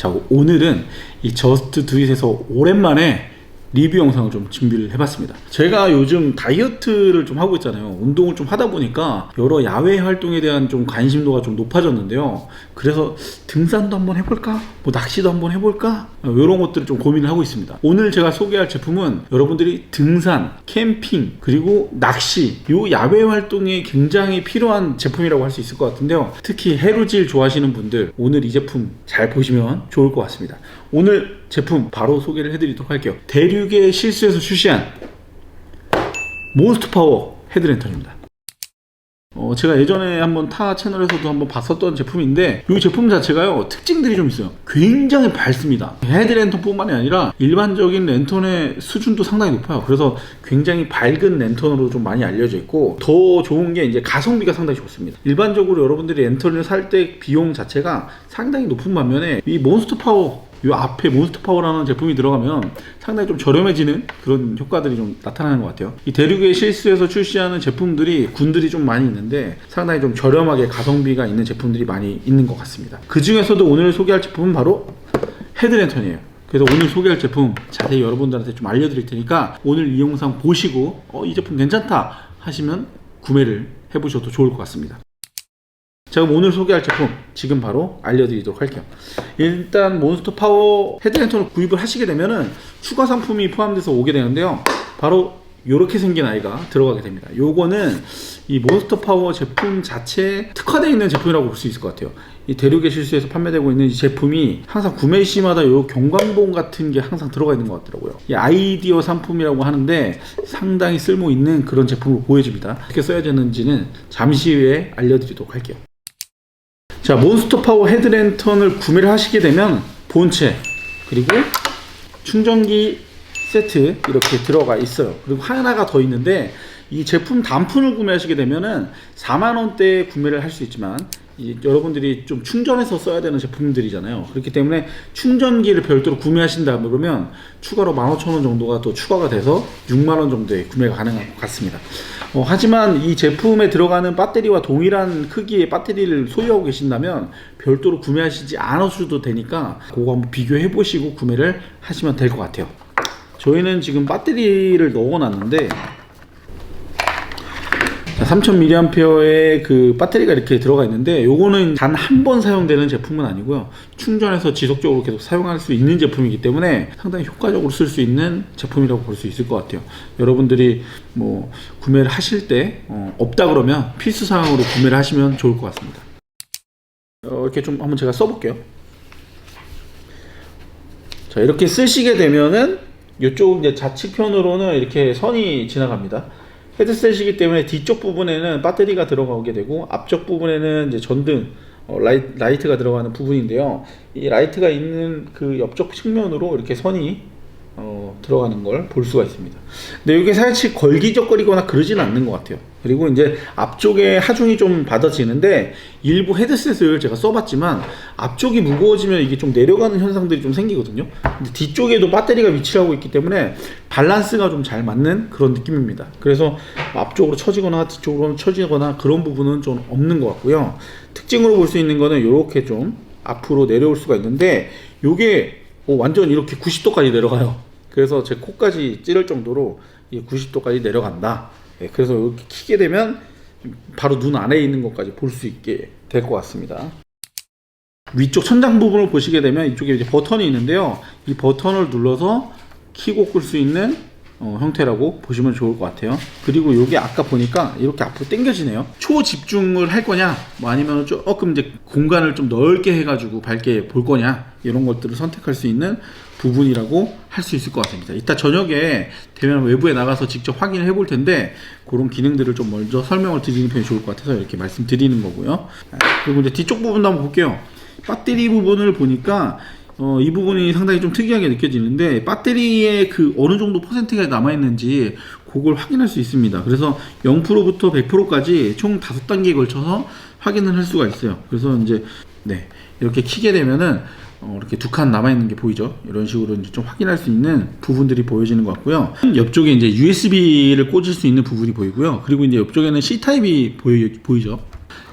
자, 오늘은 이 저스트 두잇에서 오랜만에 리뷰 영상을 좀 준비를 해봤습니다. 제가 요즘 다이어트를 좀 하고 있잖아요. 운동을 좀 하다 보니까 여러 야외 활동에 대한 좀 관심도가 좀 높아졌는데요. 그래서 등산도 한번 해볼까? 뭐 낚시도 한번 해볼까? 이런 것들을 좀 고민을 하고 있습니다. 오늘 제가 소개할 제품은 여러분들이 등산, 캠핑, 그리고 낚시, 이 야외 활동에 굉장히 필요한 제품이라고 할 수 있을 것 같은데요. 특히 해루질 좋아하시는 분들 오늘 이 제품 잘 보시면 좋을 것 같습니다. 오늘 제품 바로 소개를 해드리도록 할게요. 대륙의 실수에서 출시한 몬스터 파워 헤드랜턴입니다. 제가 예전에 한번 타 채널에서도 한번 봤었던 제품인데 이 제품 자체가요, 특징들이 좀 있어요. 굉장히 밝습니다. 헤드랜턴 뿐만이 아니라 일반적인 랜턴의 수준도 상당히 높아요. 그래서 굉장히 밝은 랜턴으로 좀 많이 알려져 있고, 더 좋은 게 이제 가성비가 상당히 좋습니다. 일반적으로 여러분들이 랜턴을 살 때 비용 자체가 상당히 높은 반면에 이 몬스터 파워, 이 앞에 몬스터 파워라는 제품이 들어가면 상당히 좀 저렴해지는 그런 효과들이 좀 나타나는 것 같아요. 이 대륙의 실수에서 출시하는 제품들이 군들이 좀 많이 있는데 상당히 좀 저렴하게 가성비가 있는 제품들이 많이 있는 것 같습니다. 그 중에서도 오늘 소개할 제품은 바로 헤드랜턴이에요. 그래서 오늘 소개할 제품 자세히 여러분들한테 좀 알려드릴 테니까 오늘 이 영상 보시고 이 제품 괜찮다 하시면 구매를 해보셔도 좋을 것 같습니다. 자, 그럼 오늘 소개할 제품 지금 바로 알려드리도록 할게요. 일단 몬스터 파워 헤드랜턴을 구입을 하시게 되면은 추가 상품이 포함돼서 오게 되는데요. 바로 이렇게 생긴 아이가 들어가게 됩니다. 요거는 이 몬스터 파워 제품 자체에 특화되어 있는 제품이라고 볼 수 있을 것 같아요. 이 대륙의 실수에서 판매되고 있는 이 제품이 항상 구매 시마다 요 경광봉 같은 게 항상 들어가 있는 것 같더라고요. 이 아이디어 상품이라고 하는데 상당히 쓸모 있는 그런 제품을 보여줍니다. 어떻게 써야 되는지는 잠시 후에 알려드리도록 할게요. 자, 몬스터 파워 헤드랜턴을 구매를 하시게 되면 본체 그리고 충전기 세트 이렇게 들어가 있어요. 그리고 하나가 더 있는데 이 제품 단품을 구매하시게 되면은 4만원대에 구매를 할 수 있지만 여러분들이 좀 충전해서 써야 되는 제품들이잖아요. 그렇기 때문에 충전기를 별도로 구매하신다 그러면 추가로 15,000원 정도가 또 추가가 돼서 6만원 정도에 구매가 가능한 것 같습니다. 하지만 이 제품에 들어가는 배터리와 동일한 크기의 배터리를 소유하고 계신다면 별도로 구매하시지 않으셔도 되니까 그거 한번 비교해 보시고 구매를 하시면 될 것 같아요. 저희는 지금 배터리를 넣어 놨는데 3000mAh의 그 배터리가 이렇게 들어가 있는데 요거는 단 한 번 사용되는 제품은 아니고요, 충전해서 지속적으로 계속 사용할 수 있는 제품이기 때문에 상당히 효과적으로 쓸 수 있는 제품이라고 볼 수 있을 것 같아요. 여러분들이 뭐 구매를 하실 때 없다 그러면 필수 사항으로 구매를 하시면 좋을 것 같습니다. 이렇게 좀 한번 제가 써볼게요. 자, 이렇게 쓰시게 되면은 이쪽 이제 좌측편으로는 이렇게 선이 지나갑니다. 헤드셋이기 때문에 뒤쪽 부분에는 배터리가 들어가게 되고 앞쪽 부분에는 이제 전등 라이트가 들어가는 부분인데요. 이 라이트가 있는 그 옆쪽 측면으로 이렇게 선이 들어가는 걸 볼 수가 있습니다. 근데 이게 사실 걸기적거리거나 그러진 않는 것 같아요. 그리고 이제 앞쪽에 하중이 좀 받아지는데 일부 헤드셋을 제가 써봤지만 앞쪽이 무거워지면 이게 좀 내려가는 현상들이 좀 생기거든요. 근데 뒤쪽에도 배터리가 위치를 하고 있기 때문에 밸런스가 좀 잘 맞는 그런 느낌입니다. 그래서 앞쪽으로 처지거나 뒤쪽으로 처지거나 그런 부분은 좀 없는 것 같고요. 특징으로 볼 수 있는 거는 이렇게 좀 앞으로 내려올 수가 있는데 요게 완전 이렇게 90도까지 내려가요. 그래서 제 코까지 찌를 정도로 90도까지 내려간다. 그래서 이렇게 키게 되면 바로 눈 안에 있는 것까지 볼 수 있게 될 것 같습니다. 위쪽 천장 부분을 보시게 되면 이쪽에 이제 버튼이 있는데요. 이 버튼을 눌러서 키고 끌 수 있는 형태라고 보시면 좋을 것 같아요. 그리고 이게 아까 보니까 이렇게 앞으로 당겨지네요. 초집중을 할 거냐, 뭐 아니면 조금 이제 공간을 좀 넓게 해가지고 밝게 볼 거냐, 이런 것들을 선택할 수 있는 부분이라고 할 수 있을 것 같습니다. 이따 저녁에 되면 외부에 나가서 직접 확인을 해볼 텐데 그런 기능들을 좀 먼저 설명을 드리는 편이 좋을 것 같아서 이렇게 말씀드리는 거고요. 그리고 이제 뒤쪽 부분도 한번 볼게요. 배터리 부분을 보니까 이 부분이 상당히 좀 특이하게 느껴지는데 배터리에 그 어느 정도 퍼센트가 남아있는지 그걸 확인할 수 있습니다. 그래서 0%부터 100%까지 총 5단계에 걸쳐서 확인을 할 수가 있어요. 그래서 이제 이렇게 키게 되면은 이렇게 2칸 남아있는 게 보이죠? 이런 식으로 이제 좀 확인할 수 있는 부분들이 보여지는 것 같고요. 옆쪽에 이제 USB를 꽂을 수 있는 부분이 보이고요. 그리고 이제 옆쪽에는 C타입이 보이죠?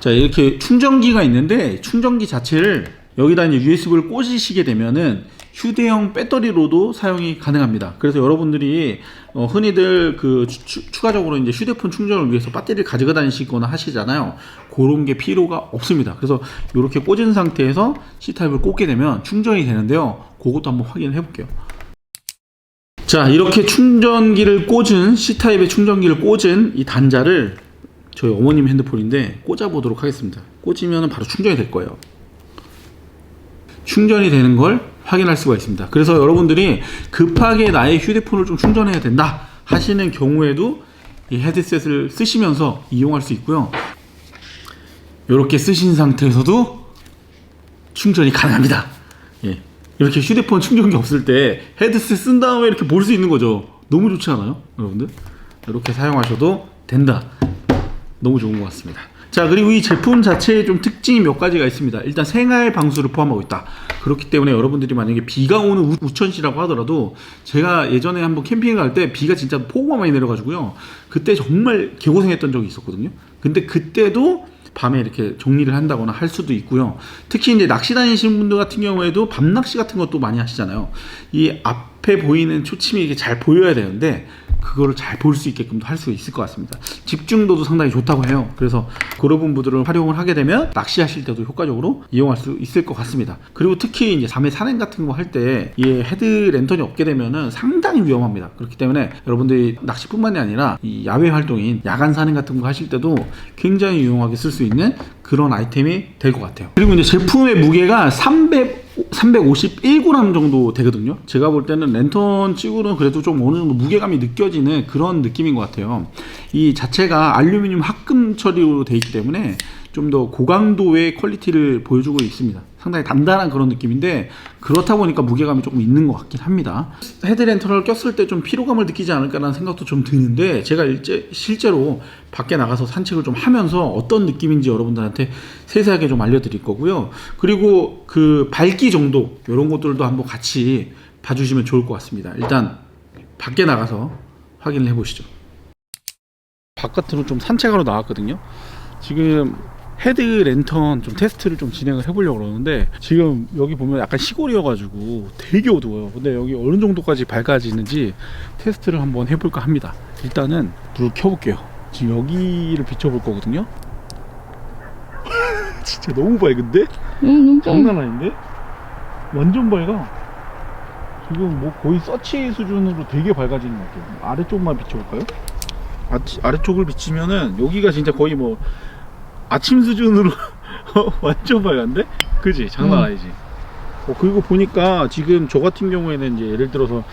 자, 이렇게 충전기가 있는데 충전기 자체를 여기다 이제 USB를 꽂으시게 되면은 휴대용 배터리로도 사용이 가능합니다. 그래서 여러분들이 흔히들 그 추가적으로 이제 휴대폰 충전을 위해서 배터리를 가지고 다니시거나 하시잖아요. 그런 게 필요가 없습니다. 그래서 이렇게 꽂은 상태에서 C타입을 꽂게 되면 충전이 되는데요. 그것도 한번 확인을 해볼게요. 자, 이렇게 충전기를 꽂은 C타입의 충전기를 꽂은 이 단자를 저희 어머님 핸드폰인데 꽂아 보도록 하겠습니다. 꽂으면 바로 충전이 될 거예요. 충전이 되는 걸 확인할 수가 있습니다. 그래서 여러분들이 급하게 나의 휴대폰을 좀 충전해야 된다 하시는 경우에도 이 헤드셋을 쓰시면서 이용할 수 있고요. 이렇게 쓰신 상태에서도 충전이 가능합니다. 예. 이렇게 휴대폰 충전기 없을 때 헤드셋 쓴 다음에 이렇게 볼 수 있는 거죠. 너무 좋지 않아요? 여러분들? 이렇게 사용하셔도 된다. 너무 좋은 것 같습니다. 자, 그리고 이 제품 자체에 좀 특징이 몇 가지가 있습니다. 일단 생활 방수를 포함하고 있다. 그렇기 때문에 여러분들이 만약에 비가 오는 우천시라고 하더라도 제가 예전에 한번 캠핑을 갈 때 비가 진짜 폭우가 많이 내려가지고요. 그때 정말 개고생했던 적이 있었거든요. 근데 그때도 밤에 이렇게 정리를 한다거나 할 수도 있고요. 특히 이제 낚시 다니시는 분들 같은 경우에도 밤낚시 같은 것도 많이 하시잖아요. 이 앞에 보이는 초침이 이게 잘 보여야 되는데 그거를 잘 볼 수 있게끔도 할 수 있을 것 같습니다. 집중도도 상당히 좋다고 해요. 그래서 그런 분들을 활용을 하게 되면 낚시하실 때도 효과적으로 이용할 수 있을 것 같습니다. 그리고 특히 이제 밤에 산행 같은 거 할 때 이 헤드 랜턴이 없게 되면은 상당히 위험합니다. 그렇기 때문에 여러분들이 낚시뿐만이 아니라 이 야외 활동인 야간 산행 같은 거 하실 때도 굉장히 유용하게 쓸 수 있는 그런 아이템이 될 것 같아요. 그리고 이제 제품의 무게가 351g 정도 되거든요. 제가 볼 때는 랜턴 치고는 그래도 좀 어느 정도 무게감이 느껴지는 그런 느낌인 것 같아요. 이 자체가 알루미늄 합금 처리로 되어 있기 때문에 좀 더 고강도의 퀄리티를 보여주고 있습니다. 상당히 단단한 그런 느낌인데 그렇다 보니까 무게감이 조금 있는 것 같긴 합니다. 헤드랜턴을 꼈을 때 좀 피로감을 느끼지 않을까라는 생각도 좀 드는데 제가 실제로 밖에 나가서 산책을 좀 하면서 어떤 느낌인지 여러분들한테 세세하게 좀 알려드릴 거고요. 그리고 그 밝기 정도 이런 것들도 한번 같이 봐주시면 좋을 것 같습니다. 일단 밖에 나가서 확인을 해보시죠. 바깥으로 좀 산책하러 나왔거든요. 지금 헤드 랜턴 좀 테스트를 좀 진행을 해보려고 그러는데 지금 여기 보면 약간 시골이어가지고 되게 어두워요. 근데 여기 어느 정도까지 밝아지는지 테스트를 한번 해볼까 합니다. 일단은 불을 켜볼게요. 지금 여기를 비춰볼 거거든요. 진짜 너무 밝은데? 장난 아닌데? 완전 밝아. 지금 뭐 거의 서치 수준으로 되게 밝아지는 것 같아요. 아래쪽만 비춰볼까요? 아래쪽을 비치면은 여기가 진짜 거의 뭐 아침 수준으로 완전 밝은데? 그지? 장난 아니지? 그리고 보니까 지금 저 같은 경우에는 이제 예를 들어서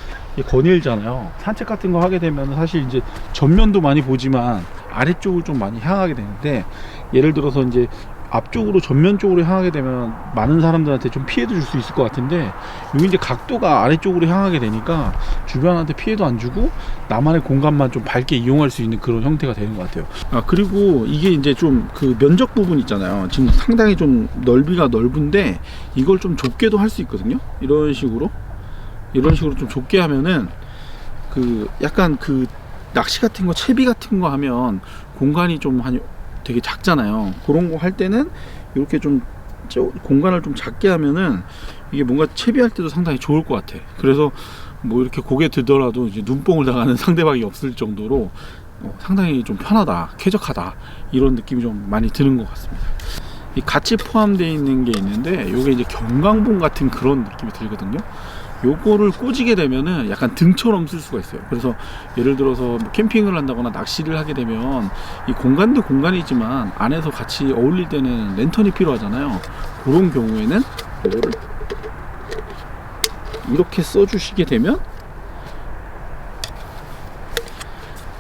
거닐잖아요. 산책 같은 거 하게 되면 사실 이제 전면도 많이 보지만 아래쪽을 좀 많이 향하게 되는데 예를 들어서 이제 앞쪽으로 전면 쪽으로 향하게 되면 많은 사람들한테 좀 피해도 줄 수 있을 것 같은데 여기 이제 각도가 아래쪽으로 향하게 되니까 주변한테 피해도 안 주고 나만의 공간만 좀 밝게 이용할 수 있는 그런 형태가 되는 것 같아요. 그리고 이게 이제 좀 그 면적 부분 있잖아요. 지금 상당히 좀 넓이가 넓은데 이걸 좀 좁게도 할 수 있거든요. 이런 식으로 좀 좁게 하면은 그 약간 그 낚시 같은 거 채비 같은 거 하면 공간이 좀 되게 작잖아요. 그런 거 할 때는 이렇게 좀 공간을 좀 작게 하면은 이게 뭔가 채비할 때도 상당히 좋을 것 같아. 그래서 뭐 이렇게 고개 들더라도 이제 눈뽕을 당하는 상대방이 없을 정도로 상당히 좀 편하다, 쾌적하다 이런 느낌이 좀 많이 드는 것 같습니다. 이 같이 포함되어 있는 게 있는데 이게 이제 경광봉 같은 그런 느낌이 들거든요. 요거를 꽂이게 되면은 약간 등처럼 쓸 수가 있어요. 그래서 예를 들어서 뭐 캠핑을 한다거나 낚시를 하게 되면 이 공간도 공간이지만 안에서 같이 어울릴 때는 랜턴이 필요하잖아요. 그런 경우에는 이거를 이렇게 써주시게 되면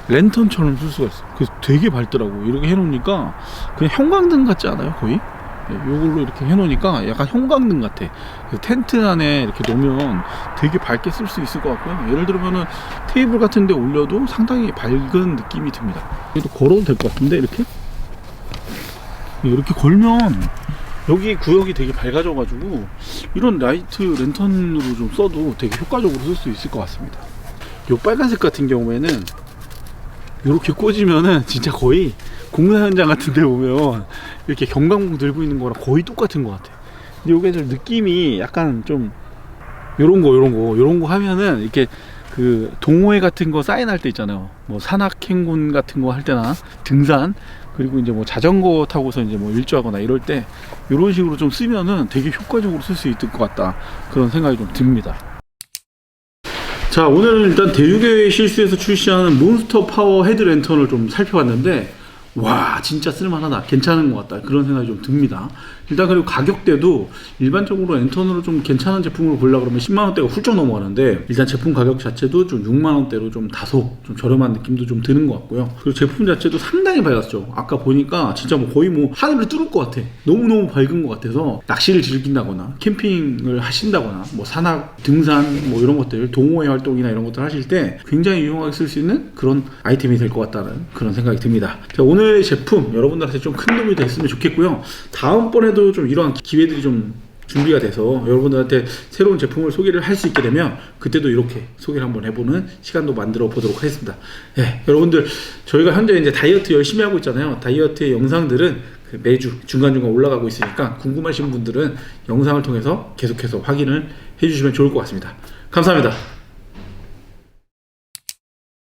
랜턴처럼 쓸 수가 있어요. 그래서 되게 밝더라고. 이렇게 해놓으니까 그냥 형광등 같지 않아요? 거의? 이걸로 이렇게 해놓으니까 약간 형광등 같아. 텐트 안에 이렇게 놓으면 되게 밝게 쓸 수 있을 것 같고요. 예를 들면은 테이블 같은 데 올려도 상당히 밝은 느낌이 듭니다. 그래도 걸어도 될 것 같은데 이렇게 걸면 여기 구역이 되게 밝아져 가지고 이런 라이트 랜턴으로 좀 써도 되게 효과적으로 쓸 수 있을 것 같습니다. 요 빨간색 같은 경우에는 이렇게 꽂으면은 진짜 거의 공사 현장 같은 데 보면 이렇게 경광봉 들고 있는 거랑 거의 똑같은 것 같아. 근데 요게 좀 느낌이 약간 좀 요런 거 하면은 이렇게 그 동호회 같은 거 사인할 때 있잖아요. 뭐 산악행군 같은 거 할 때나 등산, 그리고 이제 뭐 자전거 타고서 이제 뭐 일주하거나 이럴 때 이런 식으로 좀 쓰면은 되게 효과적으로 쓸 수 있을 것 같다, 그런 생각이 좀 듭니다. 자, 오늘은 일단 대유계 실수에서 출시하는 몬스터 파워 헤드 랜턴을 좀 살펴봤는데, 와 진짜 쓸만하다, 괜찮은 것 같다, 그런 생각이 좀 듭니다. 일단 그리고 가격대도 일반적으로 랜턴으로 좀 괜찮은 제품으로 보려고 그러면 10만원대가 훌쩍 넘어가는데, 일단 제품 가격 자체도 좀 6만원대로 좀 다소 좀 저렴한 느낌도 좀 드는 것 같고요. 그리고 제품 자체도 상당히 밝았죠. 아까 보니까 진짜 뭐 거의 뭐 하늘을 뚫을 것 같아. 너무너무 밝은 것 같아서 낚시를 즐긴다거나 캠핑을 하신다거나 뭐 산악, 등산 뭐 이런 것들, 동호회 활동이나 이런 것들 하실 때 굉장히 유용하게 쓸 수 있는 그런 아이템이 될 것 같다는 그런 생각이 듭니다. 자, 오늘의 제품 여러분들한테 좀 큰 도움이 됐으면 좋겠고요. 다음번에도 좀 이러한 기회들이 좀 준비가 돼서 여러분들한테 새로운 제품을 소개를 할 수 있게 되면 그때도 이렇게 소개를 한번 해보는 시간도 만들어 보도록 하겠습니다. 예, 여러분들 저희가 현재 이제 다이어트 열심히 하고 있잖아요. 다이어트의 영상들은 그 매주 중간중간 올라가고 있으니까 궁금하신 분들은 영상을 통해서 계속해서 확인을 해주시면 좋을 것 같습니다. 감사합니다.